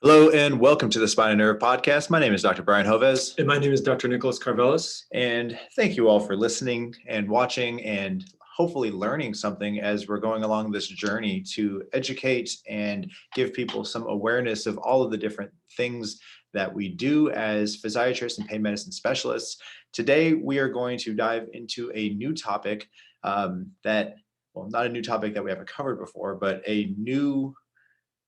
Hello and welcome to the Spine and Nerve Podcast. My name is Dr. Brian Joves. And my name is Dr. Nicolas Karvelas. And thank you all for listening and watching and hopefully learning something as we're going along this journey to educate and give people some awareness of all of the different things that we do as physiatrists and pain medicine specialists. Today, we are going to dive into a new topic not a new topic that we haven't covered before, but a new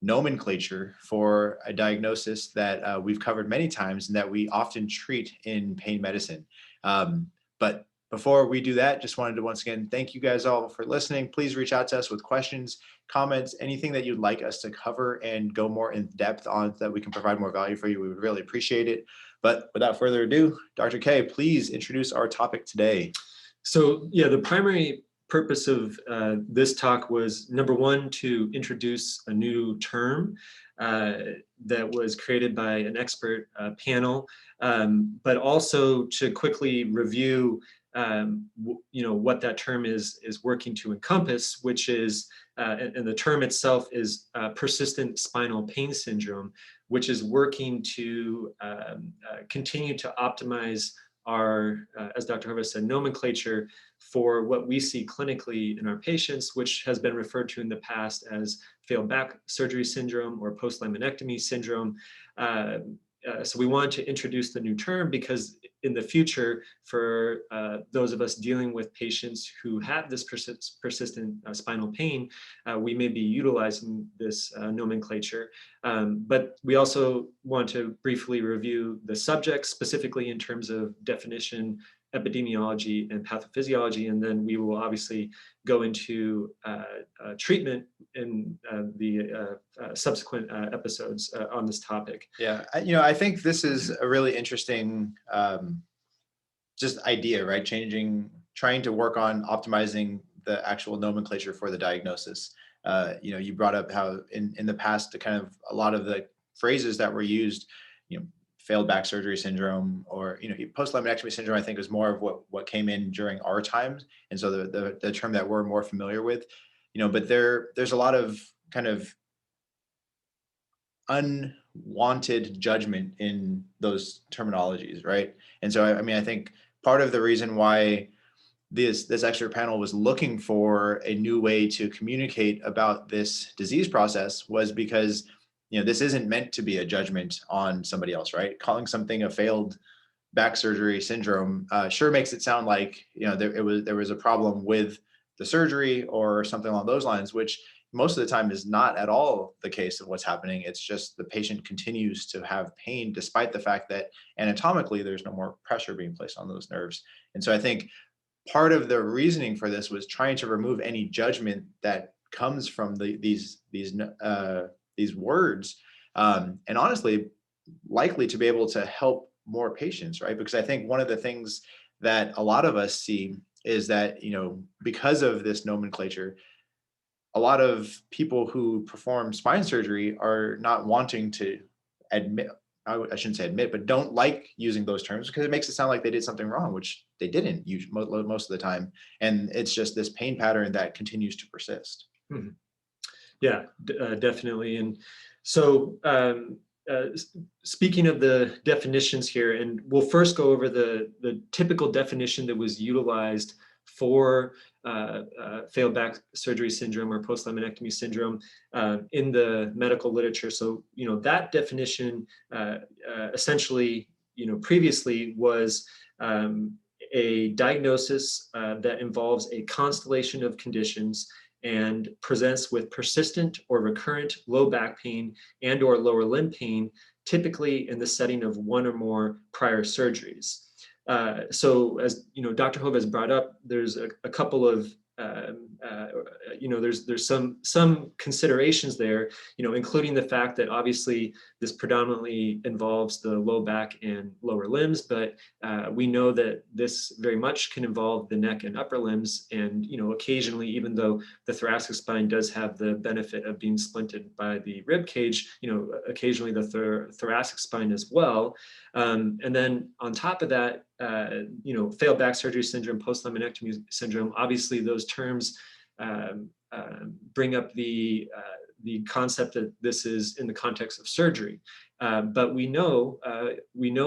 nomenclature for a diagnosis that we've covered many times and that we often treat in pain medicine. But before we do that, just wanted to once again thank you guys all for listening. Please reach out to us with questions, comments, anything that you'd like us to cover and go more in depth on so that we can provide more value for you. We would really appreciate it. But without further ado, Dr. K, please introduce our topic today. So yeah, the primary purpose of this talk was, number one, to introduce a new term that was created by an expert panel, but also to quickly review what that term is working to encompass, which is, and the term itself is persistent spinal pain syndrome, which is working to continue to optimize our, as Dr. Joves said, nomenclature for what we see clinically in our patients, which has been referred to in the past as failed back surgery syndrome or post-laminectomy syndrome. So we wanted to introduce the new term because in the future, for those of us dealing with patients who have this persistent spinal pain, we may be utilizing this nomenclature. But we also want to briefly review the subject, specifically in terms of definition, epidemiology, and pathophysiology, and then we will obviously go into treatment in the subsequent episodes on this topic. Yeah, I think this is a really interesting just idea, right? Trying to work on optimizing the actual nomenclature for the diagnosis. You brought up how in the past, a lot of the phrases that were used, failed back surgery syndrome or post-laminectomy syndrome, I think is more of what came in during our times, and so the term that we're more familiar with, but there's a lot of kind of unwanted judgment in those terminologies, right? And so I think part of the reason why this expert panel was looking for a new way to communicate about this disease process was because this isn't meant to be a judgment on somebody else, right? Calling something a failed back surgery syndrome sure makes it sound like there was a problem with the surgery or something along those lines, which most of the time is not at all the case of what's happening. It's just the patient continues to have pain despite the fact that anatomically there's no more pressure being placed on those nerves. And so I think part of the reasoning for this was trying to remove any judgment that comes from these words, and honestly, likely to be able to help more patients, right? Because I think one of the things that a lot of us see is that, because of this nomenclature, a lot of people who perform spine surgery are not wanting to admit, I shouldn't say admit, but don't like using those terms because it makes it sound like they did something wrong, which they didn't most of the time. And it's just this pain pattern that continues to persist. Mm-hmm. Yeah, definitely. And so speaking of the definitions here, and we'll first go over the typical definition that was utilized for failed back surgery syndrome or post-laminectomy syndrome in the medical literature. So, that definition essentially, previously was a diagnosis that involves a constellation of conditions and presents with persistent or recurrent low back pain and or lower limb pain, typically in the setting of one or more prior surgeries. So as Dr. Joves brought up, there's a couple of there's some considerations there, including the fact that obviously this predominantly involves the low back and lower limbs, but we know that this very much can involve the neck and upper limbs, and occasionally, even though the thoracic spine does have the benefit of being splinted by the rib cage, occasionally the thoracic spine as well. And then on top of that, failed back surgery syndrome, post-laminectomy syndrome, obviously those terms bring up the the concept that this is in the context of surgery. But we know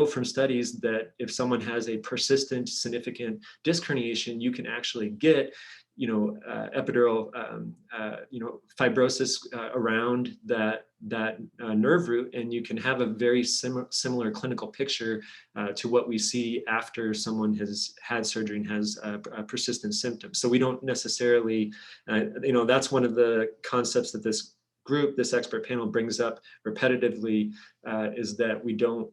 from studies that if someone has a persistent, significant disc herniation, you can actually get, epidural, fibrosis around that nerve root, and you can have a very similar clinical picture to what we see after someone has had surgery and has persistent symptoms. So we don't necessarily, that's one of the concepts that this expert panel brings up repetitively, is that we don't,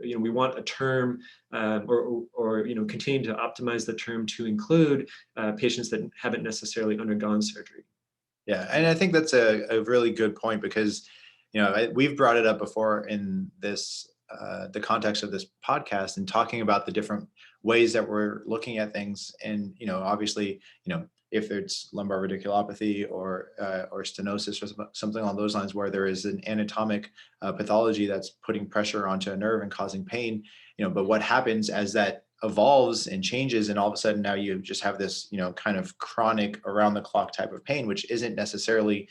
we want a term, or continue to optimize the term to include patients that haven't necessarily undergone surgery. Yeah, and I think that's a really good point, because we've brought it up before in this the context of this podcast, and talking about the different ways that we're looking at things. And obviously, if it's lumbar radiculopathy or stenosis or something along those lines, where there is an anatomic pathology that's putting pressure onto a nerve and causing pain, but what happens as that evolves and changes, and all of a sudden now you just have this kind of chronic around the clock type of pain, which isn't necessarily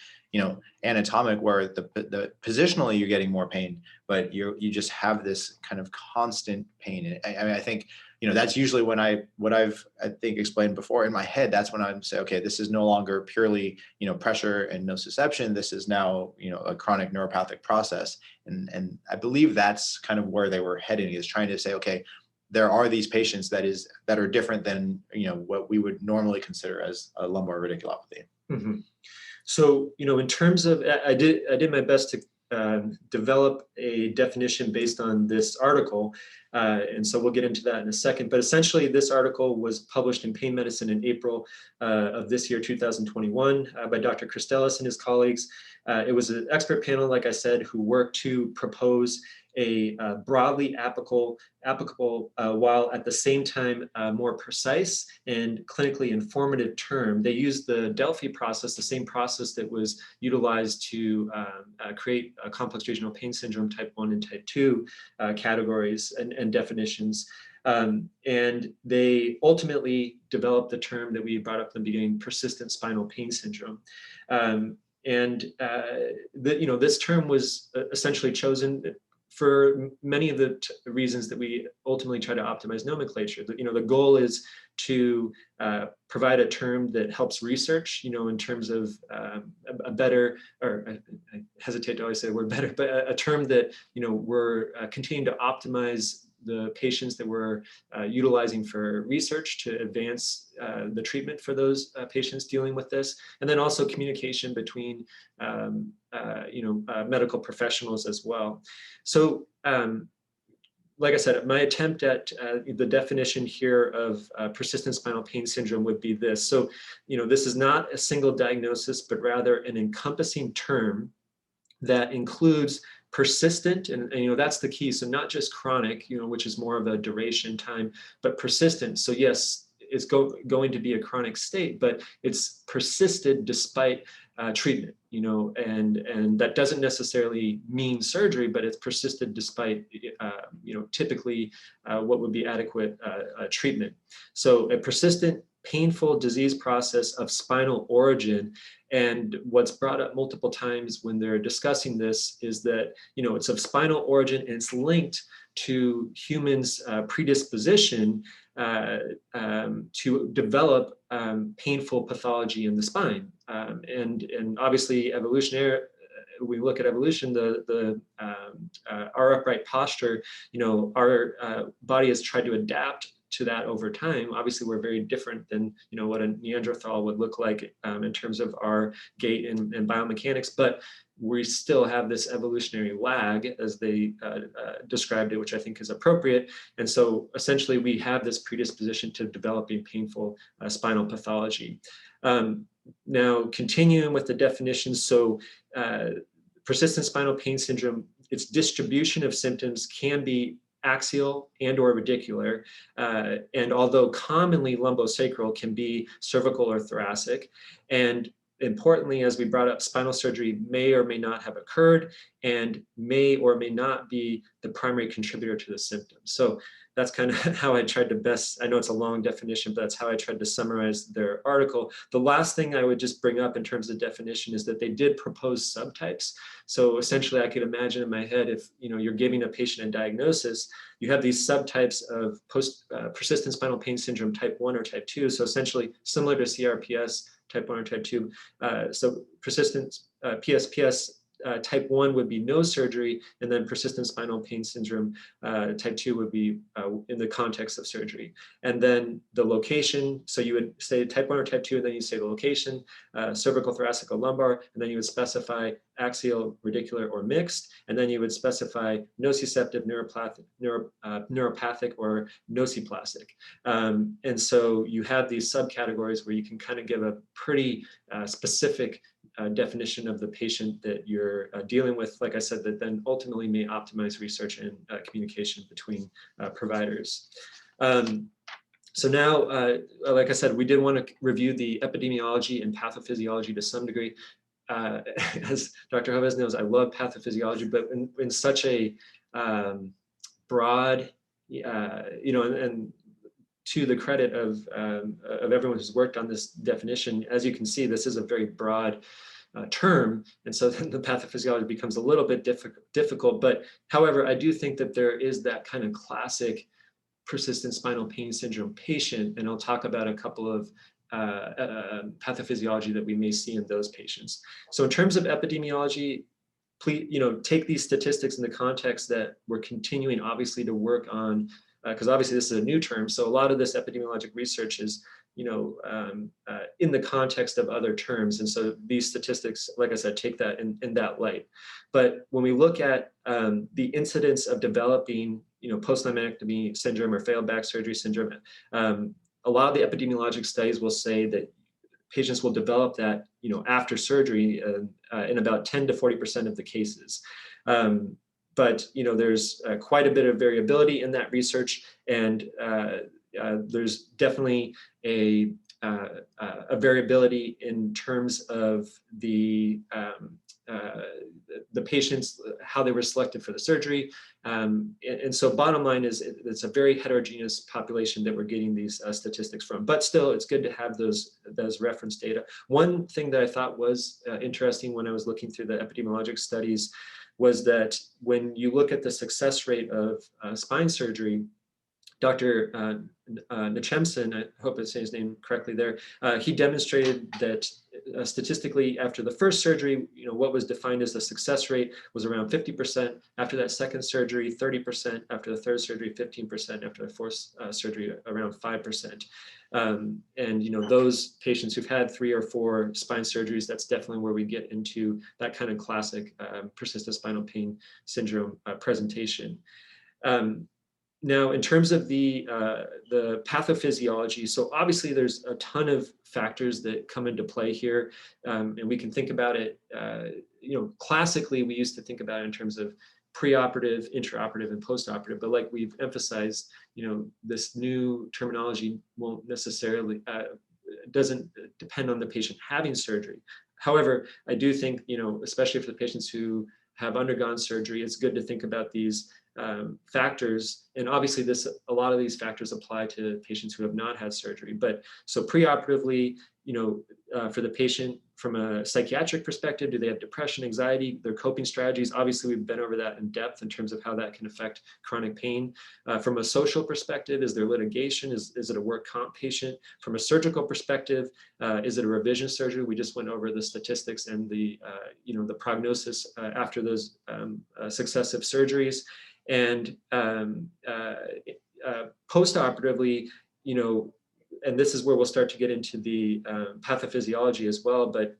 anatomic, where the positionally you're getting more pain, but you just have this kind of constant pain. I mean, I think that's usually when what I've explained before in my head, that's when I'm say, okay, this is no longer purely pressure and nociception. This is now a chronic neuropathic process, and I believe that's kind of where they were heading, is trying to say, okay, there are these patients that are different than what we would normally consider as a lumbar radiculopathy. Mm-hmm. So in terms of, I did my best to develop a definition based on this article, and so we'll get into that in a second. But essentially, this article was published in Pain Medicine in April of this year, 2021, by Dr. Karvelas and his colleagues. It was an expert panel, like I said, who worked to propose a broadly applicable, while at the same time more precise and clinically informative term. They used the Delphi process, the same process that was utilized to create a complex regional pain syndrome type 1 and type 2 categories and definitions. And they ultimately developed the term that we brought up in the beginning, persistent spinal pain syndrome. This term was essentially chosen for many of the reasons that we ultimately try to optimize nomenclature. The goal is to provide a term that helps research, in terms of a better, or I hesitate to always say the word better, but a term that, we're continuing to optimize the patients that we're utilizing for research to advance the treatment for those patients dealing with this, and then also communication between medical professionals as well. So like I said, my attempt at the definition here of persistent spinal pain syndrome would be this. So this is not a single diagnosis, but rather an encompassing term that includes persistent, and that's the key. So not just chronic, which is more of a duration time, but persistent. So yes, it's going to be a chronic state, but it's persisted despite treatment, and that doesn't necessarily mean surgery, but it's persisted despite, typically what would be adequate treatment. So a persistent painful disease process of spinal origin. And what's brought up multiple times when they're discussing this is that, it's of spinal origin and it's linked to humans' predisposition to develop painful pathology in the spine. And obviously evolutionary, we look at evolution, our upright posture, our body has tried to adapt to that over time. Obviously, we're very different than what a Neanderthal would look like in terms of our gait and biomechanics, but we still have this evolutionary lag, as they described it, which I think is appropriate. And so essentially, we have this predisposition to developing painful spinal pathology. Now, continuing with the definitions, so persistent spinal pain syndrome, its distribution of symptoms can be axial and or radicular, and although commonly lumbosacral, can be cervical or thoracic. And importantly, as we brought up, spinal surgery may or may not have occurred and may or may not be the primary contributor to the symptoms. So that's kind of how I tried to best, I know it's a long definition, but that's how I tried to summarize their article. The last thing I would just bring up in terms of definition is that they did propose subtypes. So essentially I could imagine in my head, if you're giving a patient a diagnosis, you have these subtypes of persistent spinal pain syndrome type 1 or type 2. So essentially similar to CRPS type 1 or type 2. So persistent PSPS type 1 would be no surgery, and then persistent spinal pain syndrome type 2 would be in the context of surgery. And then the location, so you would say type 1 or type 2, and then you say the location, cervical, thoracic, or lumbar, and then you would specify axial, radicular, or mixed, and then you would specify nociceptive, neuropathic, or nociplastic. And so you have these subcategories where you can kind of give a pretty specific definition of the patient that you're dealing with, like I said, that then ultimately may optimize research and communication between providers. So now, like I said, we did want to review the epidemiology and pathophysiology to some degree. As Dr. Joves knows, I love pathophysiology, but in such a broad, and to the credit of everyone who's worked on this definition, as you can see, this is a very broad term, and so then the pathophysiology becomes a little bit difficult. But however, I do think that there is that kind of classic persistent spinal pain syndrome patient, and I'll talk about a couple of pathophysiology that we may see in those patients. So in terms of epidemiology, please, take these statistics in the context that we're continuing, obviously, to work on, because obviously this is a new term. So a lot of this epidemiologic research is, in the context of other terms. And so these statistics, like I said, take that in that light. But when we look at the incidence of developing, post-laminectomy syndrome or failed back surgery syndrome, a lot of the epidemiologic studies will say that patients will develop that, after surgery in about 10 to 40% of the cases. But there's quite a bit of variability in that research, and there's definitely a variability in terms of the patients, how they were selected for the surgery. And so bottom line is it's a very heterogeneous population that we're getting these statistics from, but still it's good to have those reference data. One thing that I thought was interesting when I was looking through the epidemiologic studies was that when you look at the success rate of spine surgery, Dr. Nachemson, I hope I say his name correctly there, he demonstrated that statistically after the first surgery, what was defined as the success rate was around 50%. After that second surgery, 30%. After the third surgery, 15%. After the fourth surgery, around 5%. And those patients who've had 3 or 4 spine surgeries, that's definitely where we get into that kind of classic persistent spinal pain syndrome presentation. Now, in terms of the pathophysiology, so obviously there's a ton of factors that come into play here, and we can think about it, classically we used to think about it in terms of preoperative, intraoperative, and postoperative, but like we've emphasized, this new terminology won't necessarily, doesn't depend on the patient having surgery. However, I do think, especially for the patients who have undergone surgery, it's good to think about these factors, and obviously a lot of these factors apply to patients who have not had surgery. But so preoperatively, for the patient from a psychiatric perspective, do they have depression, anxiety, their coping strategies? Obviously, we've been over that in depth in terms of how that can affect chronic pain. From a social perspective, is there litigation? Is it a work comp patient? From a surgical perspective, is it a revision surgery? We just went over the statistics and the prognosis after those successive surgeries. And postoperatively, and this is where we'll start to get into the pathophysiology as well, but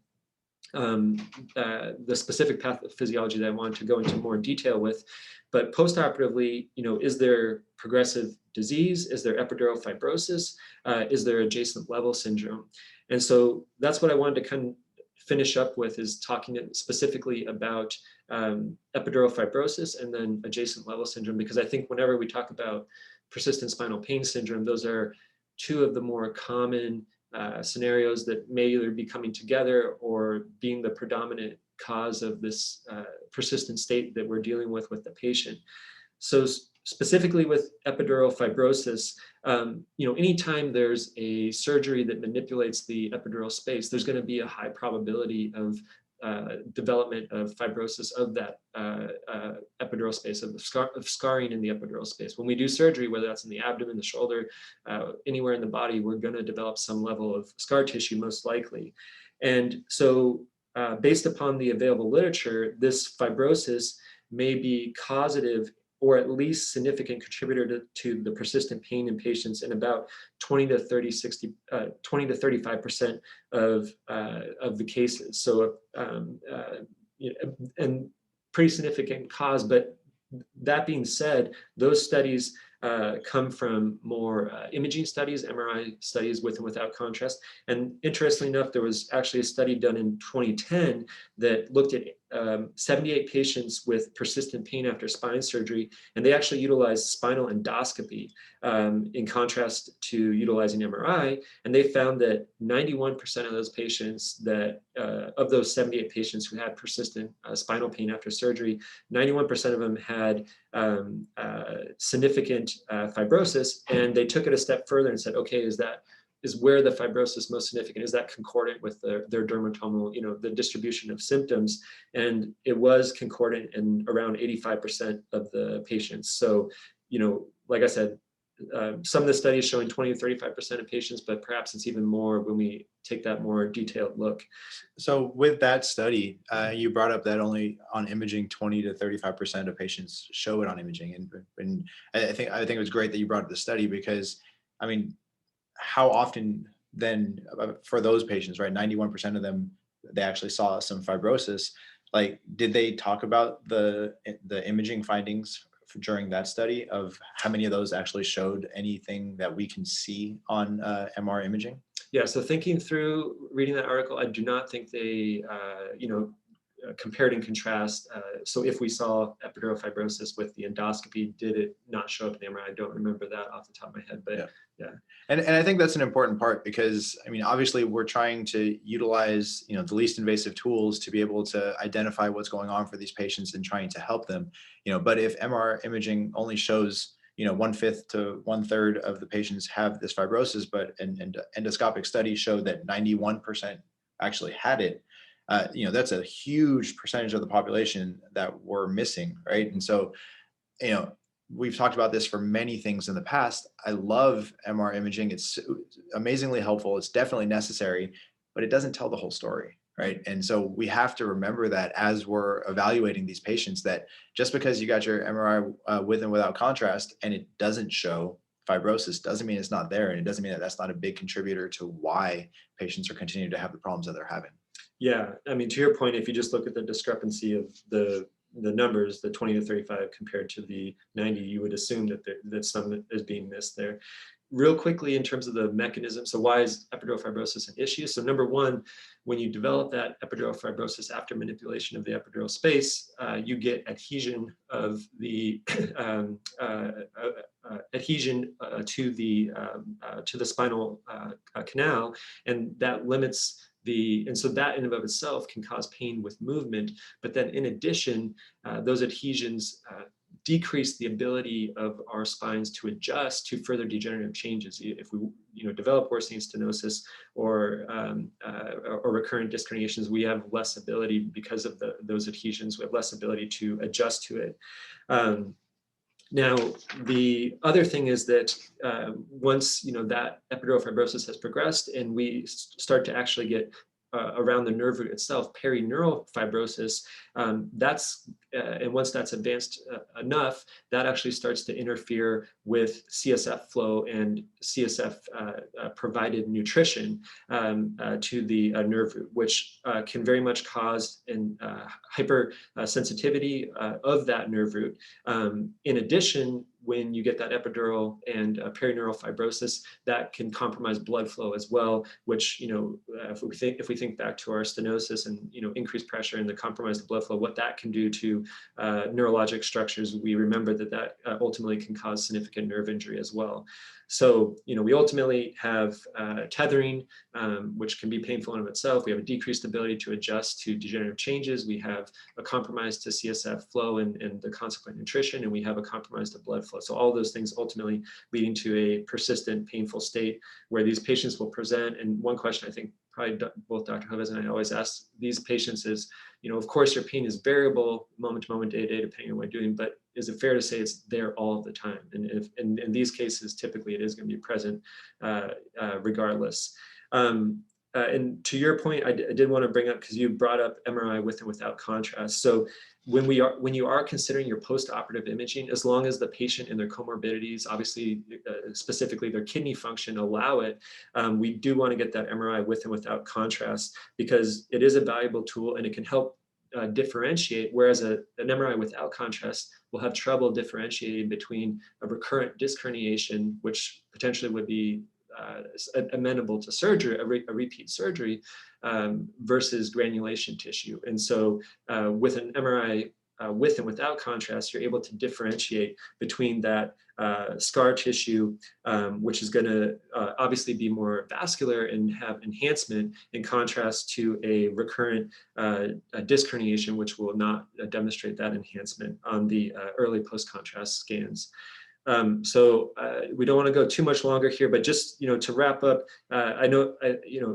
the specific pathophysiology that I wanted to go into more detail with. But postoperatively, is there progressive disease? Is there epidural fibrosis? Is there adjacent level syndrome? And so that's what I wanted to kind of finish up with, is talking specifically about epidural fibrosis and then adjacent level syndrome, because I think whenever we talk about persistent spinal pain syndrome, those are 2 of the more common scenarios that may either be coming together or being the predominant cause of this persistent state that we're dealing with the patient. So specifically with epidural fibrosis, anytime there's a surgery that manipulates the epidural space, there's going to be a high probability of development of fibrosis of that epidural space, of scarring in the epidural space. When we do surgery, whether that's in the abdomen, the shoulder, anywhere in the body, we're going to develop some level of scar tissue, most likely. And so based upon the available literature, this fibrosis may be causative or at least significant contributor to the persistent pain in patients in about 20 to 35% of the cases. So, and pretty significant cause. But that being said, those studies come from more imaging studies, MRI studies with and without contrast. And interestingly enough, there was actually a study done in 2010 that looked at 78 patients with persistent pain after spine surgery, and they actually utilized spinal endoscopy in contrast to utilizing MRI. And they found that 91% of those patients of those 78 patients who had persistent spinal pain after surgery, 91% of them had significant fibrosis, and they took it a step further and said, okay, is where the fibrosis most significant? Is that concordant with their dermatomal, the distribution of symptoms? And it was concordant in around 85% of the patients. So, like I said, some of the studies showing 20 to 35% of patients, but perhaps it's even more when we take that more detailed look. So with that study, you brought up that only on imaging, 20 to 35% of patients show it on imaging. And I think it was great that you brought up the study, because, I mean, how often then for those patients, right? 91% of them, they actually saw some fibrosis. Like, did they talk about the imaging findings during that study of how many of those actually showed anything that we can see on MR imaging? Yeah, so thinking through reading that article, I do not think they, compared and contrast. So if we saw epidural fibrosis with the endoscopy, did it not show up in the MRI? I don't remember that off the top of my head, but yeah. And I think that's an important part, because, I mean, obviously we're trying to utilize, the least invasive tools to be able to identify what's going on for these patients and trying to help them, but if MR imaging only shows, 1/5 to 1/3 of the patients have this fibrosis, but an endoscopic study showed that 91% actually had it, that's a huge percentage of the population that we're missing, right? And so, we've talked about this for many things in the past. I love MR imaging. It's amazingly helpful. It's definitely necessary, but it doesn't tell the whole story, right? And so we have to remember that as we're evaluating these patients, that just because you got your MRI with and without contrast and it doesn't show fibrosis doesn't mean it's not there. And it doesn't mean that that's not a big contributor to why patients are continuing to have the problems that they're having. Yeah, I mean, to your point, if you just look at the discrepancy of the numbers, the 20 to 35 compared to the 90, you would assume that some is being missed there. Real quickly, in terms of the mechanism, so why is epidural fibrosis an issue? So number one, when you develop that epidural fibrosis after manipulation of the epidural space, you get adhesion of the adhesion to the spinal canal, and that limits and so that in and of itself can cause pain with movement. But then in addition, those adhesions decrease the ability of our spines to adjust to further degenerative changes. If we develop worsening stenosis or recurrent disc herniations, we have less ability because of those adhesions. We have less ability to adjust to it. Now, the other thing is that once that epidural fibrosis has progressed and we start to actually get around the nerve root itself, perineural fibrosis, and once that's advanced enough, that actually starts to interfere with CSF flow and CSF provided nutrition to the nerve root, which can very much cause an hypersensitivity of that nerve root. In addition, when you get that epidural and perineural fibrosis, that can compromise blood flow as well, which, if we think back to our stenosis and, increased pressure and the compromised blood flow, what that can do to neurologic structures, we remember that ultimately can cause significant nerve injury as well. So, we ultimately have tethering, which can be painful in of itself. We have a decreased ability to adjust to degenerative changes. We have a compromise to CSF flow and the consequent nutrition, and we have a compromise to blood flow. So all those things ultimately leading to a persistent, painful state where these patients will present. And one question I think probably both Dr. Joves and I always ask these patients is, of course your pain is variable moment to moment, day to day, depending on what you're doing, but is it fair to say it's there all of the time? And if in these cases, typically it is going to be present regardless. And to your point, I did want to bring up, because you brought up MRI with and without contrast. So when you are considering your post-operative imaging, as long as the patient and their comorbidities, obviously specifically their kidney function, allow it, we do want to get that MRI with and without contrast, because it is a valuable tool and it can help differentiate, whereas an MRI without contrast will have trouble differentiating between a recurrent disc herniation, which potentially would be amenable to surgery, a repeat surgery, versus granulation tissue. And so with an MRI with and without contrast, you're able to differentiate between that scar tissue, which is going to obviously be more vascular and have enhancement, in contrast to a recurrent disc herniation, which will not demonstrate that enhancement on the early post-contrast scans. So we don't want to go too much longer here, but just to wrap up, I know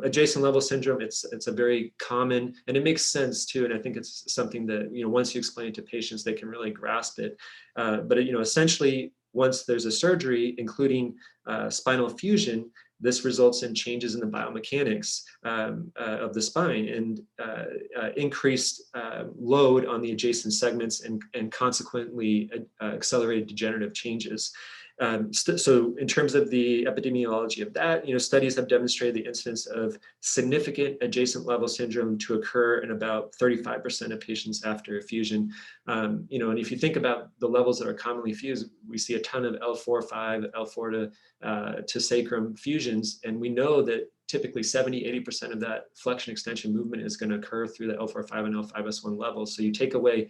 adjacent level syndrome. It's a very common, and it makes sense too. And I think it's something that once you explain it to patients, they can really grasp it. But essentially, once there's a surgery, including spinal fusion, this results in changes in the biomechanics of the spine and increased load on the adjacent segments and consequently accelerated degenerative changes. So in terms of the epidemiology of that, studies have demonstrated the incidence of significant adjacent level syndrome to occur in about 35% of patients after fusion. And if you think about the levels that are commonly fused, we see a ton of L4-5, L4 to sacrum fusions, and we know that typically 70–80% of that flexion extension movement is going to occur through the L4-5 and L5S1 levels. So you take away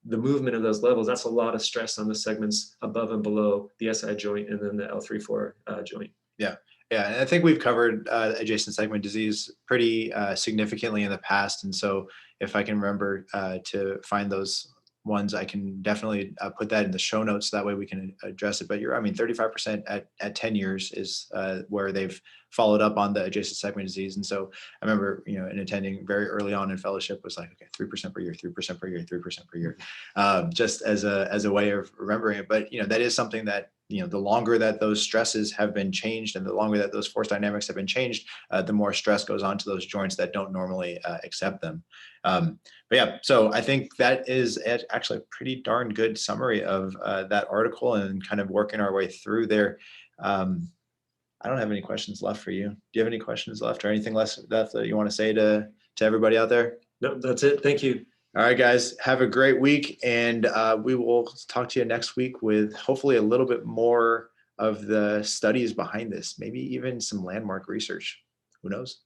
the movement of those levels, that's a lot of stress on the segments above and below the SI joint and then the L3-4 joint. Yeah. Yeah, and I think we've covered adjacent segment disease pretty significantly in the past. And so if I can remember to find those ones, I can definitely put that in the show notes. That way we can address it. But 35% at 10 years is where they've followed up on the adjacent segment disease. And so I remember, in attending very early on in fellowship was like, okay, 3% per year, 3% per year, 3% per year, just as a way of remembering it. But, that is something that, the longer that those stresses have been changed and the longer that those force dynamics have been changed, the more stress goes on to those joints that don't normally accept them. But yeah, so I think that is actually a pretty darn good summary of that article and kind of working our way through there. I don't have any questions left for you. Do you have any questions left or anything left that you want to say to everybody out there? No, that's it. Thank you. All right, guys, have a great week. And we will talk to you next week with hopefully a little bit more of the studies behind this, maybe even some landmark research. Who knows?